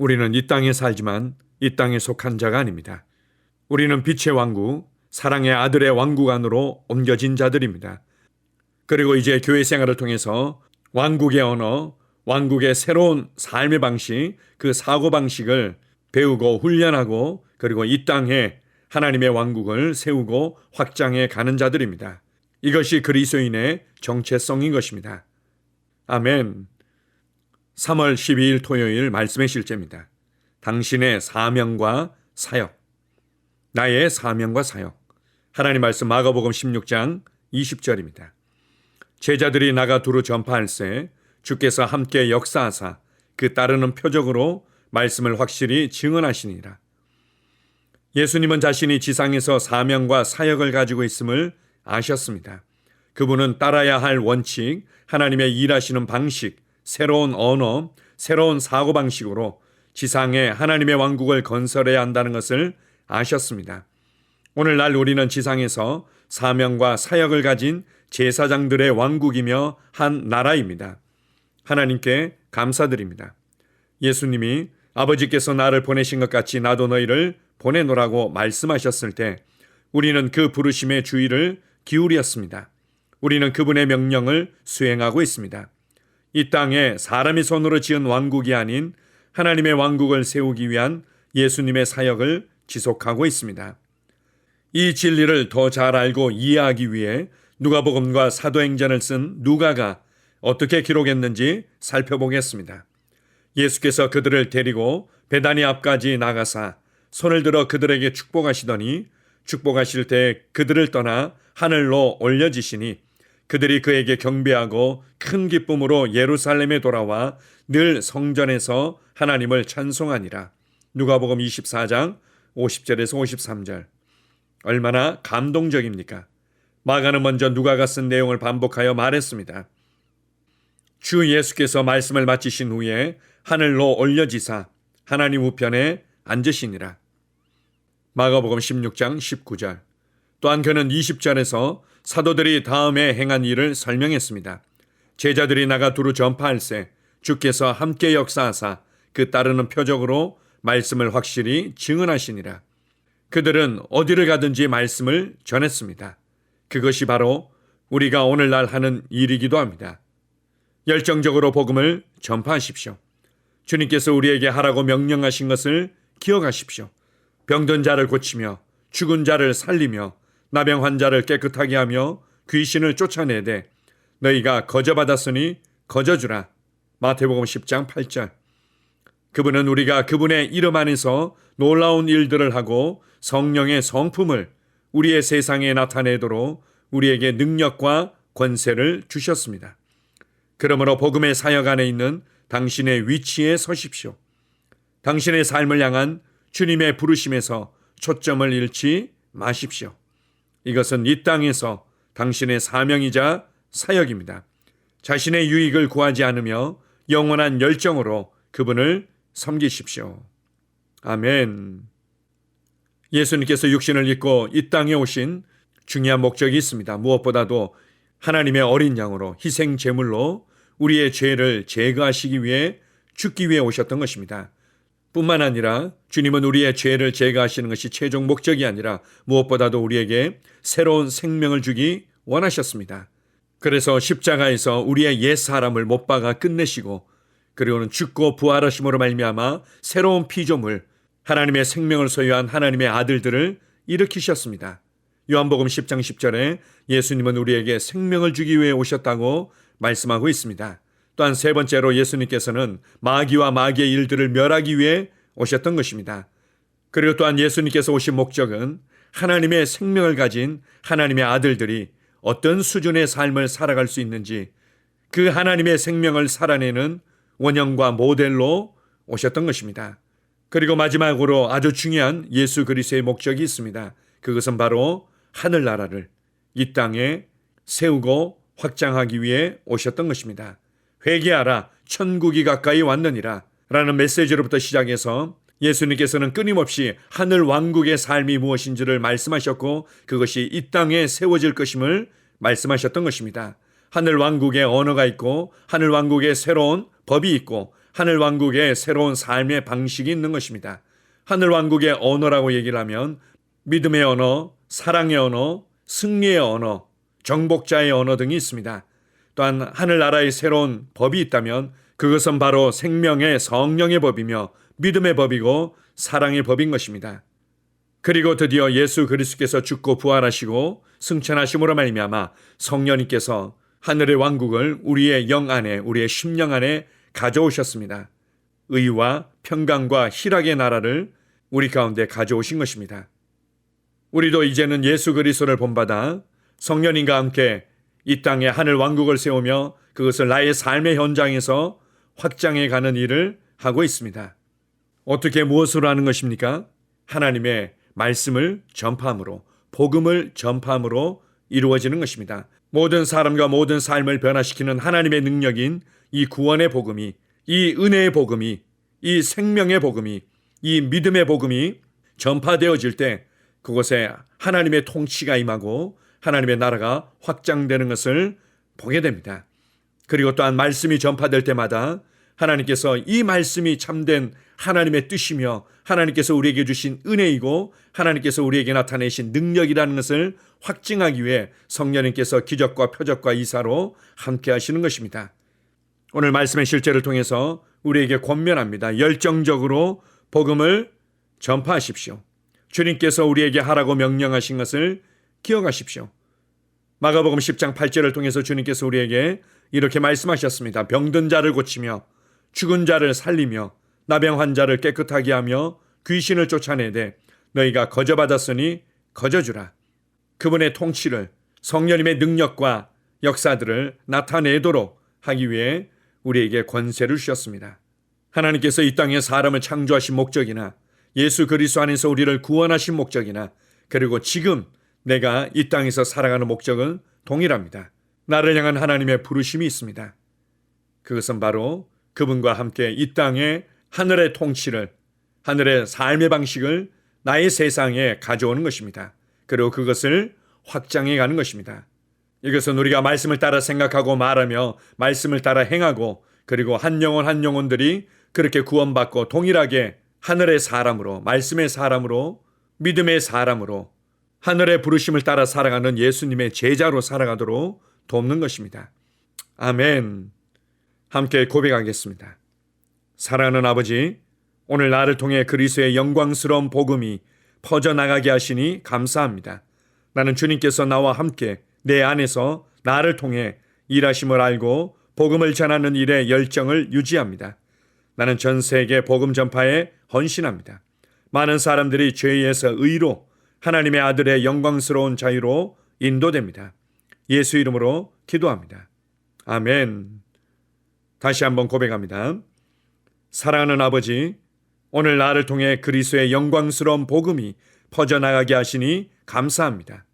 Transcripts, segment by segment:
우리는 이 땅에 살지만 이 땅에 속한 자가 아닙니다. 우리는 빛의 왕국, 사랑의 아들의 왕국 안으로 옮겨진 자들입니다. 그리고 이제 교회 생활을 통해서 왕국의 언어, 왕국의 새로운 삶의 방식, 그 사고방식을 배우고 훈련하고 그리고 이 땅에 하나님의 왕국을 세우고 확장해 가는 자들입니다. 이것이 그리스도인의 정체성인 것입니다. 아멘. 3월 12일 토요일 말씀의 실제입니다. 당신의 사명과 사역. 나의 사명과 사역. 하나님 말씀 마가복음 16장 20절입니다. 제자들이 나가 두루 전파할세 주께서 함께 역사하사 그 따르는 표적으로 말씀을 확실히 증언하시니라. 예수님은 자신이 지상에서 사명과 사역을 가지고 있음을 아셨습니다. 그분은 따라야 할 원칙, 하나님의 일하시는 방식, 새로운 언어, 새로운 사고방식으로 지상에 하나님의 왕국을 건설해야 한다는 것을 아셨습니다. 오늘날 우리는 지상에서 사명과 사역을 가진 제사장들의 왕국이며 한 나라입니다. 하나님께 감사드립니다. 예수님이 아버지께서 나를 보내신 것 같이 나도 너희를 보내노라고 말씀하셨을 때 우리는 그 부르심의 주의를 기울였습니다. 우리는 그분의 명령을 수행하고 있습니다. 이 땅에 사람의 손으로 지은 왕국이 아닌 하나님의 왕국을 세우기 위한 예수님의 사역을 지속하고 있습니다. 이 진리를 더 잘 알고 이해하기 위해 누가복음과 사도행전을 쓴 누가가 어떻게 기록했는지 살펴보겠습니다. 예수께서 그들을 데리고 베다니 앞까지 나가사 손을 들어 그들에게 축복하시더니 축복하실 때 그들을 떠나 하늘로 올려지시니 그들이 그에게 경배하고 큰 기쁨으로 예루살렘에 돌아와 늘 성전에서 하나님을 찬송하니라. 누가복음 24장 50절에서 53절. 얼마나 감동적입니까? 마가는 먼저 누가가 쓴 내용을 반복하여 말했습니다. 주 예수께서 말씀을 마치신 후에 하늘로 올려지사 하나님 우편에 앉으시니라. 마가복음 16장 19절. 또한 그는 20절에서 사도들이 다음에 행한 일을 설명했습니다. 제자들이 나가 두루 전파할세 주께서 함께 역사하사 그 따르는 표적으로 말씀을 확실히 증언하시니라. 그들은 어디를 가든지 말씀을 전했습니다. 그것이 바로 우리가 오늘날 하는 일이기도 합니다. 열정적으로 복음을 전파하십시오. 주님께서 우리에게 하라고 명령하신 것을 기억하십시오. 병든 자를 고치며 죽은 자를 살리며 나병 환자를 깨끗하게 하며 귀신을 쫓아내되 너희가 거저받았으니 거저주라. 마태복음 10장 8절. 그분은 우리가 그분의 이름 안에서 놀라운 일들을 하고 성령의 성품을 우리의 세상에 나타내도록 우리에게 능력과 권세를 주셨습니다. 그러므로 복음의 사역 안에 있는 당신의 위치에 서십시오. 당신의 삶을 향한 주님의 부르심에서 초점을 잃지 마십시오. 이것은 이 땅에서 당신의 사명이자 사역입니다. 자신의 유익을 구하지 않으며 영원한 열정으로 그분을 섬기십시오. 아멘. 예수님께서 육신을 입고 이 땅에 오신 중요한 목적이 있습니다. 무엇보다도 하나님의 어린 양으로 희생 제물로 우리의 죄를 제거하시기 위해 죽기 위해 오셨던 것입니다. 뿐만 아니라 주님은 우리의 죄를 제거하시는 것이 최종 목적이 아니라 무엇보다도 우리에게 새로운 생명을 주기 원하셨습니다. 그래서 십자가에서 우리의 옛 사람을 못 박아 끝내시고 그리고는 죽고 부활하심으로 말미암아 새로운 피조물 하나님의 생명을 소유한 하나님의 아들들을 일으키셨습니다. 요한복음 10장 10절에 예수님은 우리에게 생명을 주기 위해 오셨다고 말씀하고 있습니다. 또한 세 번째로 예수님께서는 마귀와 마귀의 일들을 멸하기 위해 오셨던 것입니다. 그리고 또한 예수님께서 오신 목적은 하나님의 생명을 가진 하나님의 아들들이 어떤 수준의 삶을 살아갈 수 있는지 그 하나님의 생명을 살아내는 원형과 모델로 오셨던 것입니다. 그리고 마지막으로 아주 중요한 예수 그리스도의 목적이 있습니다. 그것은 바로 하늘나라를 이 땅에 세우고 확장하기 위해 오셨던 것입니다. 회개하라 천국이 가까이 왔느니라 라는 메시지로부터 시작해서 예수님께서는 끊임없이 하늘 왕국의 삶이 무엇인지를 말씀하셨고 그것이 이 땅에 세워질 것임을 말씀하셨던 것입니다. 하늘 왕국의 언어가 있고 하늘 왕국의 새로운 법이 있고 하늘 왕국의 새로운 삶의 방식이 있는 것입니다. 하늘 왕국의 언어라고 얘기를 하면 믿음의 언어, 사랑의 언어, 승리의 언어, 정복자의 언어 등이 있습니다. 또한 하늘나라의 새로운 법이 있다면 그것은 바로 생명의 성령의 법이며 믿음의 법이고 사랑의 법인 것입니다. 그리고 드디어 예수 그리스도께서 죽고 부활하시고 승천하심으로 말미암아 성령님께서 하늘의 왕국을 우리의 영 안에, 우리의 심령 안에 가져오셨습니다. 의와 평강과 희락의 나라를 우리 가운데 가져오신 것입니다. 우리도 이제는 예수 그리스도를 본받아 성령님과 함께 이 땅에 하늘 왕국을 세우며 그것을 나의 삶의 현장에서 확장해 가는 일을 하고 있습니다. 어떻게 무엇으로 하는 것입니까? 하나님의 말씀을 전파함으로, 복음을 전파함으로 이루어지는 것입니다. 모든 사람과 모든 삶을 변화시키는 하나님의 능력인 이 구원의 복음이, 이 은혜의 복음이, 이 생명의 복음이, 이 믿음의 복음이 전파되어질 때 그곳에 하나님의 통치가 임하고 하나님의 나라가 확장되는 것을 보게 됩니다. 그리고 또한 말씀이 전파될 때마다 하나님께서 이 말씀이 참된 하나님의 뜻이며 하나님께서 우리에게 주신 은혜이고 하나님께서 우리에게 나타내신 능력이라는 것을 확증하기 위해 성령님께서 기적과 표적과 이사로 함께 하시는 것입니다. 오늘 말씀의 실제를 통해서 우리에게 권면합니다. 열정적으로 복음을 전파하십시오. 주님께서 우리에게 하라고 명령하신 것을 기억하십시오. 마가복음 10장 8절을 통해서 주님께서 우리에게 이렇게 말씀하셨습니다. 병든 자를 고치며 죽은 자를 살리며 나병 환자를 깨끗하게 하며 귀신을 쫓아내되 너희가 거저받았으니 거저주라. 그분의 통치를, 성령님의 능력과 역사들을 나타내도록 하기 위해 우리에게 권세를 주셨습니다. 하나님께서 이 땅에 사람을 창조하신 목적이나 예수 그리스도 안에서 우리를 구원하신 목적이나 그리고 지금 내가 이 땅에서 살아가는 목적은 동일합니다. 나를 향한 하나님의 부르심이 있습니다. 그것은 바로 그분과 함께 이 땅에 하늘의 통치를, 하늘의 삶의 방식을 나의 세상에 가져오는 것입니다. 그리고 그것을 확장해 가는 것입니다. 이것은 우리가 말씀을 따라 생각하고 말하며 말씀을 따라 행하고 그리고 한 영혼 한 영혼들이 그렇게 구원받고 동일하게 하늘의 사람으로, 말씀의 사람으로, 믿음의 사람으로 하늘의 부르심을 따라 살아가는 예수님의 제자로 살아가도록 돕는 것입니다. 아멘. 함께 고백하겠습니다. 사랑하는 아버지, 오늘 나를 통해 그리스도의 영광스러운 복음이 퍼져나가게 하시니 감사합니다. 나는 주님께서 나와 함께 내 안에서 나를 통해 일하심을 알고 복음을 전하는 일에 열정을 유지합니다. 나는 전 세계 복음 전파에 헌신합니다. 많은 사람들이 죄에서 의로 하나님의 아들의 영광스러운 자유로 인도됩니다. 예수 이름으로 기도합니다. 아멘. 다시 한번 고백합니다. 사랑하는 아버지, 오늘 나를 통해 그리스도의 영광스러운 복음이 퍼져나가게 하시니 감사합니다.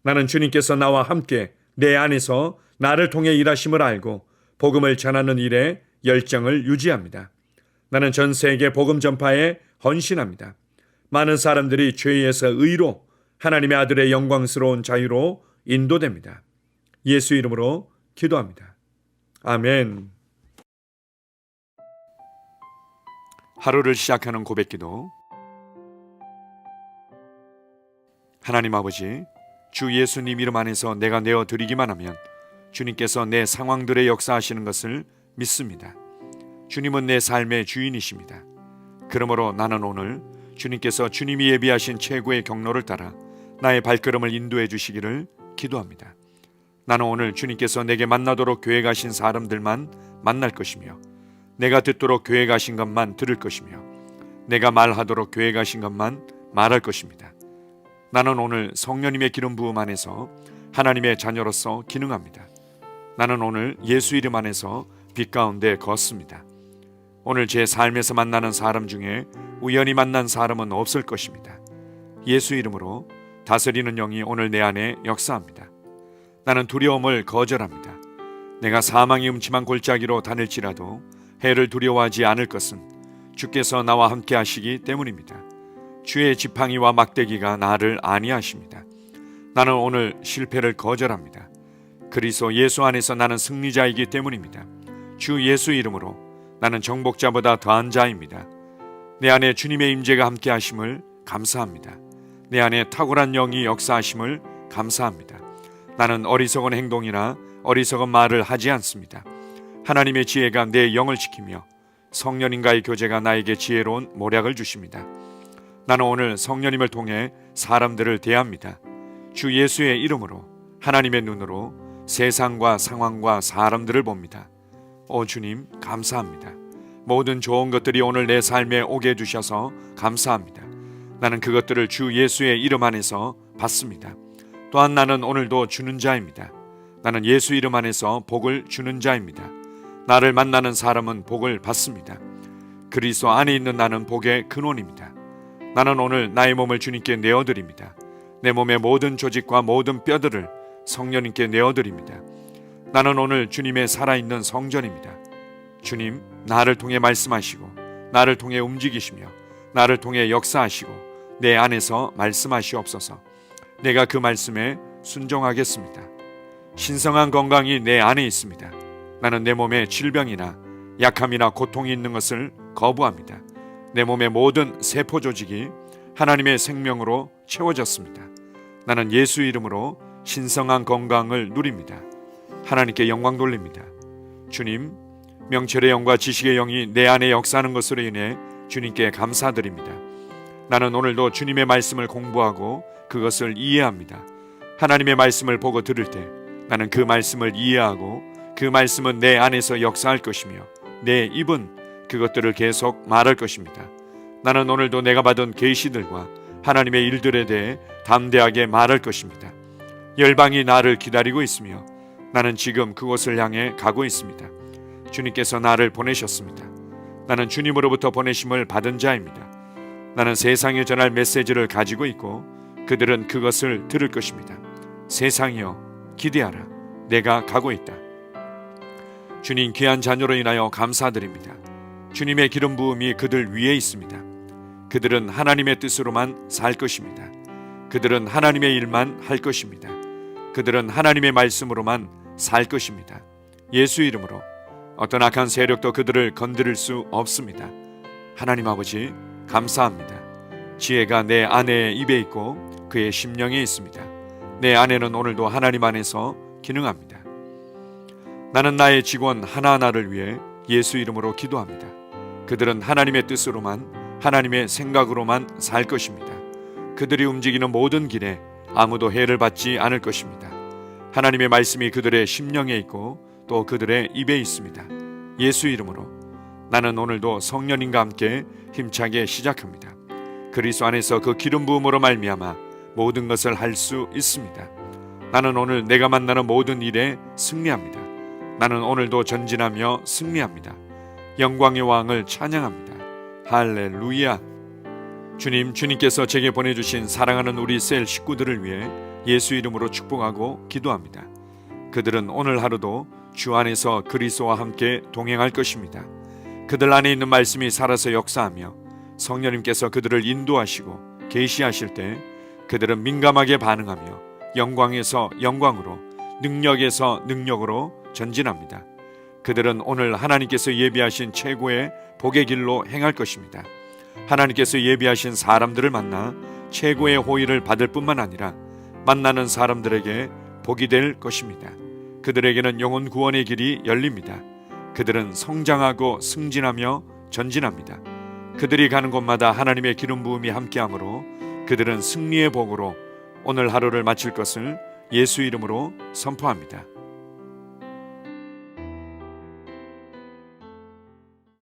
나는 주님께서 나와 함께 내 안에서 나를 통해 일하심을 알고 복음을 전하는 일에 열정을 유지합니다. 나는 전 세계 복음 전파에 헌신합니다. 많은 사람들이 죄에서 의로 하나님의 아들의 영광스러운 자유로 인도됩니다. 예수 이름으로 기도합니다. 아멘. 하루를 시작하는 고백기도. 하나님 아버지, 주 예수님 이름 안에서 내가 내어드리기만 하면 주님께서 내 상황들의 역사하시는 것을 믿습니다. 주님은 내 삶의 주인이십니다. 그러므로 나는 오늘 주님께서 주님이 예비하신 최고의 경로를 따라 나의 발걸음을 인도해 주시기를 기도합니다. 나는 오늘 주님께서 내게 만나도록 계획하신 사람들만 만날 것이며 내가 듣도록 계획하신 것만 들을 것이며 내가 말하도록 계획하신 것만 말할 것입니다. 나는 오늘 성령님의 기름 부음 안에서 하나님의 자녀로서 기능합니다. 나는 오늘 예수 이름 안에서 빛 가운데 걷습니다. 오늘 제 삶에서 만나는 사람 중에 우연히 만난 사람은 없을 것입니다. 예수 이름으로 다스리는 영이 오늘 내 안에 역사합니다. 나는 두려움을 거절합니다. 내가 사망의 음침한 골짜기로 다닐지라도 해를 두려워하지 않을 것은 주께서 나와 함께 하시기 때문입니다. 주의 지팡이와 막대기가 나를 안위하십니다. 나는 오늘 실패를 거절합니다. 그리스도 예수 안에서 나는 승리자이기 때문입니다. 주 예수 이름으로 나는 정복자보다 더한 자입니다. 내 안에 주님의 임재가 함께 하심을 감사합니다. 내 안에 탁월한 영이 역사하심을 감사합니다. 나는 어리석은 행동이나 어리석은 말을 하지 않습니다. 하나님의 지혜가 내 영을 지키며 성령님과의 교제가 나에게 지혜로운 모략을 주십니다. 나는 오늘 성령님을 통해 사람들을 대합니다. 주 예수의 이름으로 하나님의 눈으로 세상과 상황과 사람들을 봅니다. 오 주님 감사합니다. 모든 좋은 것들이 오늘 내 삶에 오게 해주셔서 감사합니다. 나는 그것들을 주 예수의 이름 안에서 받습니다. 또한 나는 오늘도 주는 자입니다. 나는 예수 이름 안에서 복을 주는 자입니다. 나를 만나는 사람은 복을 받습니다. 그리스도 안에 있는 나는 복의 근원입니다. 나는 오늘 나의 몸을 주님께 내어드립니다. 내 몸의 모든 조직과 모든 뼈들을 성령님께 내어드립니다. 나는 오늘 주님의 살아있는 성전입니다. 주님, 나를 통해 말씀하시고 나를 통해 움직이시며 나를 통해 역사하시고 내 안에서 말씀하시옵소서. 내가 그 말씀에 순종하겠습니다. 신성한 건강이 내 안에 있습니다. 나는 내 몸에 질병이나 약함이나 고통이 있는 것을 거부합니다. 내 몸의 모든 세포 조직이 하나님의 생명으로 채워졌습니다. 나는 예수 이름으로 신성한 건강을 누립니다. 하나님께 영광 돌립니다. 주님, 명철의 영과 지식의 영이 내 안에 역사하는 것으로 인해 주님께 감사드립니다. 나는 오늘도 주님의 말씀을 공부하고 그것을 이해합니다. 하나님의 말씀을 보고 들을 때 나는 그 말씀을 이해하고 그 말씀은 내 안에서 역사할 것이며 내 입은 그것들을 계속 말할 것입니다. 나는 오늘도 내가 받은 계시들과 하나님의 일들에 대해 담대하게 말할 것입니다. 열방이 나를 기다리고 있으며 나는 지금 그곳을 향해 가고 있습니다. 주님께서 나를 보내셨습니다. 나는 주님으로부터 보내심을 받은 자입니다. 나는 세상에 전할 메시지를 가지고 있고 그들은 그것을 들을 것입니다. 세상이여 기대하라. 내가 가고 있다. 주님 귀한 자녀로 인하여 감사드립니다. 주님의 기름 부음이 그들 위에 있습니다. 그들은 하나님의 뜻으로만 살 것입니다. 그들은 하나님의 일만 할 것입니다. 그들은 하나님의 말씀으로만 살 것입니다. 예수 이름으로 어떤 악한 세력도 그들을 건드릴 수 없습니다. 하나님 아버지 감사합니다. 지혜가 내 아내의 입에 있고 그의 심령에 있습니다. 내 아내는 오늘도 하나님 안에서 기능합니다. 나는 나의 직원 하나하나를 위해 예수 이름으로 기도합니다. 그들은 하나님의 뜻으로만 하나님의 생각으로만 살 것입니다. 그들이 움직이는 모든 길에 아무도 해를 받지 않을 것입니다. 하나님의 말씀이 그들의 심령에 있고 또 그들의 입에 있습니다. 예수 이름으로 나는 오늘도 성령님과 함께 힘차게 시작합니다. 그리스도 안에서 그 기름 부음으로 말미암아 모든 것을 할 수 있습니다. 나는 오늘 내가 만나는 모든 일에 승리합니다. 나는 오늘도 전진하며 승리합니다. 영광의 왕을 찬양합니다. 할렐루야. 주님께서 제게 보내주신 사랑하는 우리 셀 식구들을 위해 예수 이름으로 축복하고 기도합니다. 그들은 오늘 하루도 주 안에서 그리스도와 함께 동행할 것입니다. 그들 안에 있는 말씀이 살아서 역사하며 성령님께서 그들을 인도하시고 계시하실 때 그들은 민감하게 반응하며 영광에서 영광으로 능력에서 능력으로 전진합니다. 그들은 오늘 하나님께서 예비하신 최고의 복의 길로 행할 것입니다. 하나님께서 예비하신 사람들을 만나 최고의 호의를 받을 뿐만 아니라 만나는 사람들에게 복이 될 것입니다. 그들에게는 영혼 구원의 길이 열립니다. 그들은 성장하고 승진하며 전진합니다. 그들이 가는 곳마다 하나님의 기름 부음이 함께하므로 그들은 승리의 복으로 오늘 하루를 마칠 것을 예수 이름으로 선포합니다.